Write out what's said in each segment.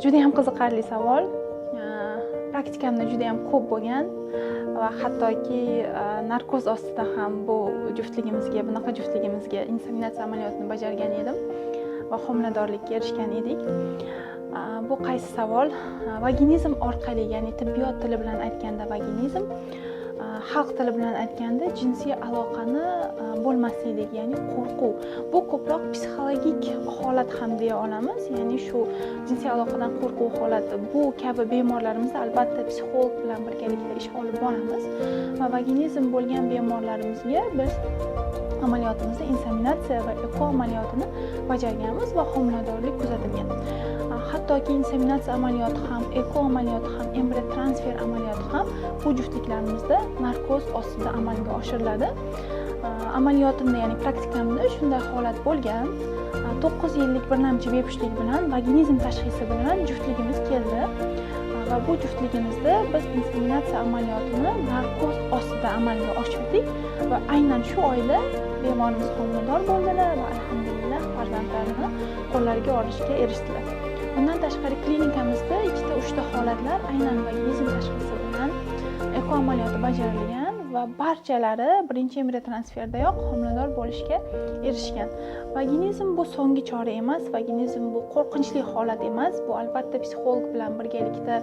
Juda ham qiziqarli savol. Praktikamda juda ham ko'p bo'lgan va hattoki narkoz ostida ham bunaqa juftligimizga inseminatsiya amaliyotini bajargan edim va homiladorlikka erishgan edik. Bu qaysi savol? Vaginizm orqali, ya'ni tibbiyot tili bilan aytganda vaginizm, xalq tili bilan aytganda jinsiy aloqani bo'lmaslik, ya'ni qo'rquv. Bu ko'proq psixologik holat ham deya olamiz. Ya'ni shu jinsiy aloqadan qo'rquv holati, bu kabi bemorlarimizda albatta psixolog bilan birgalikda ish olib boramiz va vaginizm bo'lgan bemorlarimizga biz amaliyotimizda inseminatsiya va eko amaliyotini bajarganmiz va homiladorlik kuzatilgan. Hattoki inseminatsiya amaliyoti ham, eko amaliyoti ham, embrion transfer amaliyoti ham bu juftliklarimizda narkoz ostida amalga oshiriladi. Amaliyotimda, ya'ni praktikamda shunday holat bo'lgan. 9 yillik birlamchi bepushtlik bilan vaginizm tashxisi bilan juftligimiz keldi va bu juftligimizda biz inseminatsiya amaliyotini narkoz ostida amalga oshirdik va aynan shu oyda bemorimiz homilador bo'ldilar va alhamdulillah farzandlarini qo'llariga olishga erishdilar. Bundan tashqari klinikamizda 2-3 holatlar aynan vaginizm tashxisi bilan eko amaliyoti bajarilgan va barchalari birinchi embrion transferdayoq homilador bo'lishga erishgan. Vaginizm bu so'nggi chora emas, vaginizm bu qo'rqinchli holat emas. Bu albatta psixolog bilan birgalikda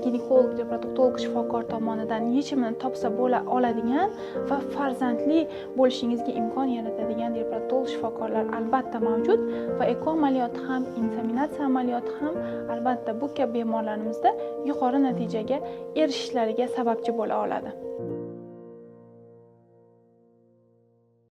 ginekolog, reproduktolog shifokor tomonidan yechimini topsa bo'la oladigan va farzandli bo'lishingizga imkon yaratadigan reproduktolog shifokorlar albatta mavjud va eko amaliyoti ham, inseminatsiya amaliyoti ham albatta bu kabi bemorlarimizda yuqori natijaga erishishlariga sababchi bo'la oladi.